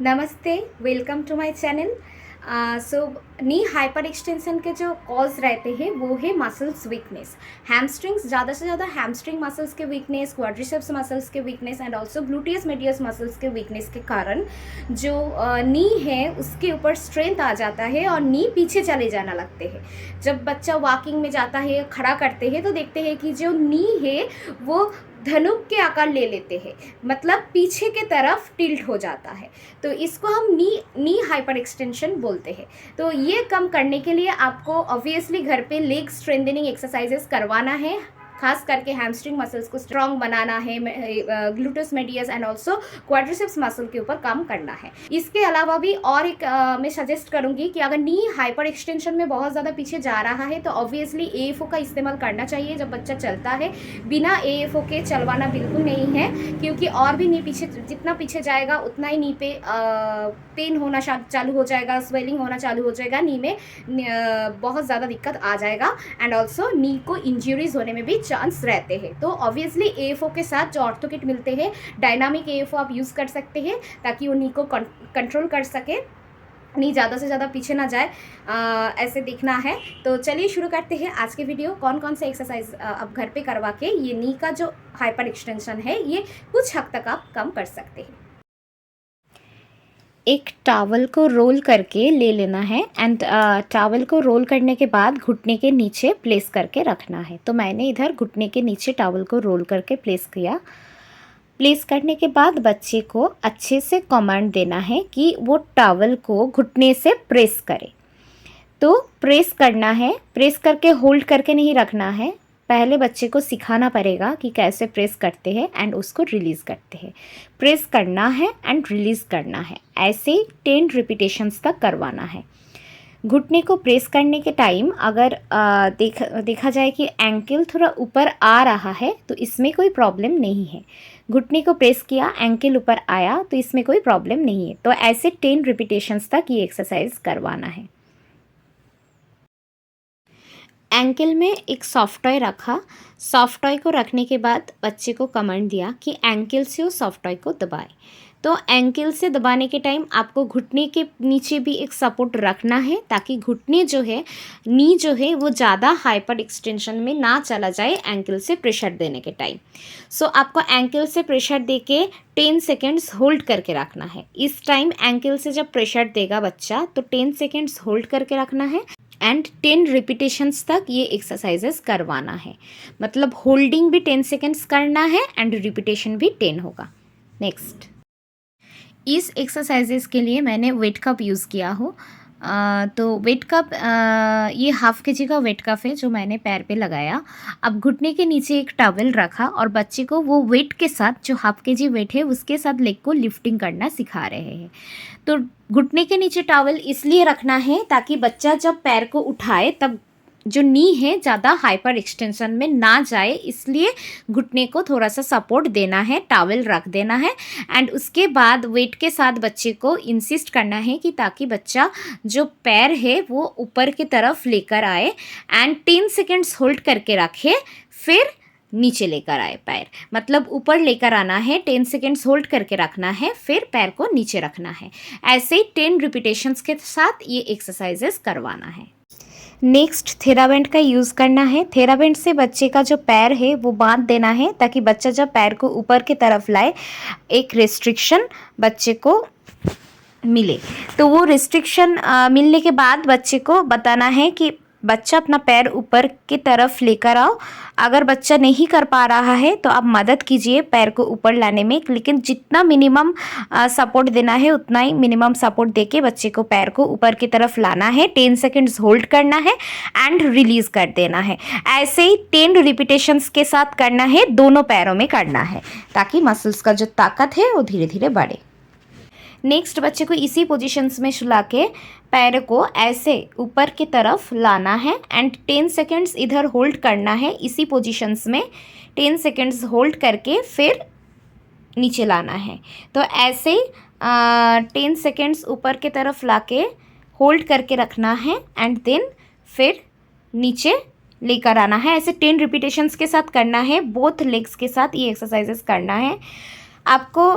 नमस्ते, welcome to my channel. So knee hyper extension के जो कॉज रहते हैं वो है मसल्स वीकनेस। हैमस्ट्रिंग्स, ज़्यादा से ज़्यादा हैमस्ट्रिंग मसल्स के वीकनेस, क्वाड्रिसेप्स मसल्स के weakness and also gluteus medius muscles के वीकनेस के कारण जो नी है उसके ऊपर स्ट्रेंथ आ जाता है और नी पीछे चले जाना लगते हैं। जब बच्चा वॉकिंग में जाता है, खड़ा करते हैं, तो देखते हैं कि जो नी है वो धनुक के आकार ले लेते हैं, मतलब पीछे के तरफ टिल्ट हो जाता है। तो इसको हम नी हाइपर एक्सटेंशन बोलते हैं। तो ये कम करने के लिए आपको ऑब्वियसली घर पे लेग स्ट्रेंथनिंग एक्सरसाइजेस करवाना है, खास करके हैमस्ट्रिंग मसल्स को स्ट्रॉन्ग बनाना है, gluteus medius and also quadriceps muscle के ऊपर काम करना है। इसके अलावा भी और एक मैं सजेस्ट करूंगी कि अगर नी हाइपर एक्सटेंशन में बहुत ज़्यादा पीछे जा रहा है तो ऑब्वियसली एएफओ का इस्तेमाल करना चाहिए जब बच्चा चलता है। बिना एएफओ के चलवाना बिल्कुल नहीं है, क्योंकि और भी नी पीछे, जितना पीछे जाएगा उतना ही नी पे पेन होना चालू हो जाएगा, स्वेलिंग होना चालू हो जाएगा, नी में बहुत ज़्यादा दिक्कत आ जाएगा एंड ऑल्सो नी को इंजरीज होने में भी चांस रहते हैं। तो ऑब्वियसली एएफओ के साथ जो ऑर्थो किट मिलते हैं, डायनामिक एएफओ आप यूज़ कर सकते हैं ताकि वो नी को कंट्रोल कर सके, नी ज़्यादा से ज़्यादा पीछे ना जाए, ऐसे देखना है। तो चलिए शुरू करते हैं आज के वीडियो। कौन कौन से एक्सरसाइज आप घर पे करवा के ये नी का जो हाइपर एक्सटेंशन है ये कुछ हद तक आप कम कर सकते हैं। एक टॉवल को रोल करके ले लेना है एंड टॉवल को रोल करने के बाद घुटने के नीचे प्लेस करके रखना है। तो मैंने इधर घुटने के नीचे टॉवल को रोल करके प्लेस किया। प्लेस करने के बाद बच्चे को अच्छे से कमांड देना है कि वो टॉवल को घुटने से प्रेस करे। तो प्रेस करना है, प्रेस करके होल्ड करके नहीं रखना है। पहले बच्चे को सिखाना पड़ेगा कि कैसे प्रेस करते हैं एंड उसको रिलीज़ करते हैं। प्रेस करना है एंड रिलीज़ करना है, ऐसे 10 रिपीटेशंस तक करवाना है। घुटने को प्रेस करने के टाइम अगर देखा जाए कि एंकल थोड़ा ऊपर आ रहा है तो इसमें कोई प्रॉब्लम नहीं है। घुटने को प्रेस किया, एंकल ऊपर आया तो इसमें कोई प्रॉब्लम नहीं है। तो ऐसे 10 रिपीटेशंस तक ये एक्सरसाइज करवाना है। एंकल में एक सॉफ्ट टॉय रखा। सॉफ्ट टॉय को रखने के बाद बच्चे को कमांड दिया कि एंकल से वो सॉफ्ट टॉय को दबाए। तो एंकल से दबाने के टाइम आपको घुटने के नीचे भी एक सपोर्ट रखना है ताकि घुटने जो है, नी जो है वो ज़्यादा हाइपर एक्सटेंशन में ना चला जाए एंकल से प्रेशर देने के टाइम। सो आपको एंकल से प्रेशर दे के 10 सेकेंड्स होल्ड करके रखना है। इस टाइम एंकल से जब प्रेशर देगा बच्चा तो 10 सेकेंड्स होल्ड करके रखना है एंड 10 रिपीटेशंस तक ये एक्सरसाइजेस करवाना है। मतलब होल्डिंग भी 10 सेकेंड्स करना है एंड रिपीटेशन भी 10 होगा। नेक्स्ट, इस एक्सरसाइजेस के लिए मैंने वेट कप यूज़ किया हो। तो वेट कप, ये ½ kg का वेट कप है जो मैंने पैर पे लगाया। अब घुटने के नीचे एक टॉवल रखा और बच्चे को वो वेट के साथ, जो ½ kg वेट है उसके साथ लेग को लिफ्टिंग करना सिखा रहे हैं। तो घुटने के नीचे टॉवल इसलिए रखना है ताकि बच्चा जब पैर को उठाए तब जो नी है ज़्यादा हाइपर एक्सटेंशन में ना जाए, इसलिए घुटने को थोड़ा सा सपोर्ट देना है, टॉवल रख देना है एंड उसके बाद वेट के साथ बच्चे को इंसिस्ट करना है कि ताकि बच्चा जो पैर है वो ऊपर की तरफ लेकर आए एंड 10 सेकेंड्स होल्ड करके रखे, फिर नीचे लेकर आए पैर। मतलब ऊपर लेकर आना है, 10 सेकेंड्स होल्ड करके रखना है, फिर पैर को नीचे रखना है। ऐसे ही 10 रिपीटेशंस के साथ ये एक्सरसाइजेस करवाना है। नेक्स्ट, थेराबैंड का यूज़ करना है। थेराबैंड से बच्चे का जो पैर है वो बांध देना है ताकि बच्चा जब पैर को ऊपर की तरफ लाए एक रिस्ट्रिक्शन बच्चे को मिले। तो वो रिस्ट्रिक्शन मिलने के बाद बच्चे को बताना है कि बच्चा अपना पैर ऊपर की तरफ लेकर आओ। अगर बच्चा नहीं कर पा रहा है तो आप मदद कीजिए पैर को ऊपर लाने में, लेकिन जितना मिनिमम सपोर्ट देना है उतना ही मिनिमम सपोर्ट देके बच्चे को पैर को ऊपर की तरफ लाना है। 10 सेकेंड्स होल्ड करना है एंड रिलीज़ कर देना है। ऐसे ही 10 रिपीटेशंस के साथ करना है, दोनों पैरों में करना है ताकि मसल्स का जो ताकत है वो धीरे धीरे बढ़े। नेक्स्ट, बच्चे को इसी पोजीशंस में सुला के पैर को ऐसे ऊपर की तरफ लाना है एंड 10 सेकेंड्स इधर होल्ड करना है। इसी पोजीशंस में 10 सेकेंड्स होल्ड करके फिर नीचे लाना है। तो ऐसे 10 सेकेंड्स ऊपर की तरफ लाके होल्ड करके रखना है एंड देन फिर नीचे लेकर आना है। ऐसे 10 रिपीटेशंस के साथ करना है, बोथ लेग्स के साथ ये एक्सरसाइजेस करना है। आपको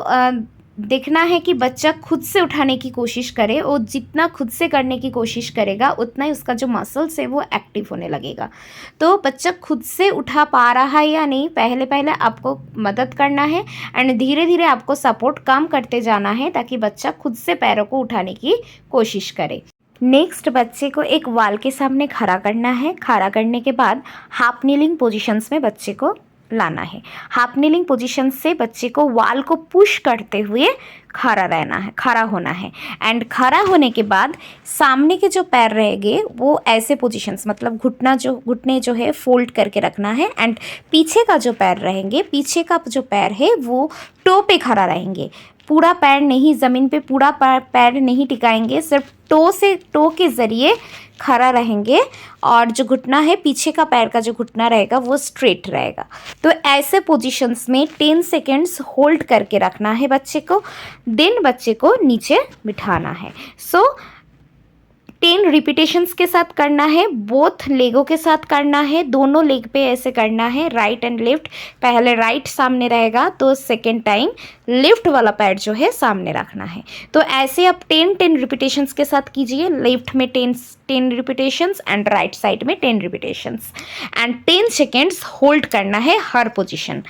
देखना है कि बच्चा खुद से उठाने की कोशिश करे, और जितना खुद से करने की कोशिश करेगा उतना ही उसका जो मसल्स है वो एक्टिव होने लगेगा। तो बच्चा खुद से उठा पा रहा है या नहीं, पहले पहले आपको मदद करना है एंड धीरे धीरे आपको सपोर्ट कम करते जाना है ताकि बच्चा खुद से पैरों को उठाने की कोशिश करे। नेक्स्ट, बच्चे को एक वॉल के सामने खड़ा करना है। खड़ा करने के बाद हाफ नीलिंग पोजीशंस में बच्चे को लाना है। हाफ नीलिंग पोजीशन से बच्चे को वॉल को पुश करते हुए खड़ा होना है। एंड खड़ा होने के बाद सामने के जो पैर रहेंगे वो ऐसे पोजीशंस, मतलब घुटने जो है फोल्ड करके रखना है। एंड पीछे का जो पैर रहेंगे, पीछे का जो पैर है वो टो पे खड़ा रहेंगे। पूरा पैर नहीं, ज़मीन पे पूरा पैर नहीं टिकाएंगे, सिर्फ टो के ज़रिए खड़ा रहेंगे। और जो घुटना है, पीछे का पैर का जो घुटना रहेगा वो स्ट्रेट रहेगा। तो ऐसे पोजीशंस में 10 सेकेंड्स होल्ड करके रखना है बच्चे को, देन बच्चे को नीचे बिठाना है। 10 रिपीटेशंस के साथ करना है, बोथ लेगों के साथ करना है, दोनों लेग पे ऐसे करना है, राइट एंड लेफ्ट। पहले राइट सामने रहेगा तो सेकेंड टाइम लेफ्ट वाला पैर जो है सामने रखना है। तो ऐसे आप 10 रिपीटेशंस के साथ कीजिए। लेफ्ट में 10 रिपीटेशंस एंड राइट साइड में 10 रिपीटेशंस एंड 10 सेकेंड्स होल्ड करना है हर पोजीशन।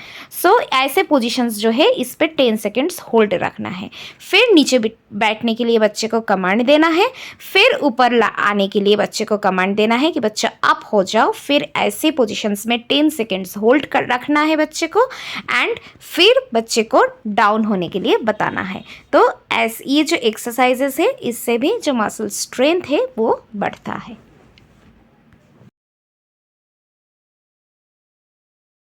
ऐसे पोजीशंस जो है इस पे 10 सेकेंड्स होल्ड रखना है। फिर नीचे बैठने के लिए बच्चे को कमांड देना है, फिर ऊपर आने के लिए बच्चे को कमांड देना है कि बच्चा अप हो जाओ। फिर ऐसे पोजीशंस में 10 सेकेंड्स होल्ड कर रखना है बच्चे को एंड फिर बच्चे को डाउन होने के लिए बताना है। तो ये जो एक्सरसाइजेस है इससे भी जो मसल स्ट्रेंथ है वो बढ़ता है।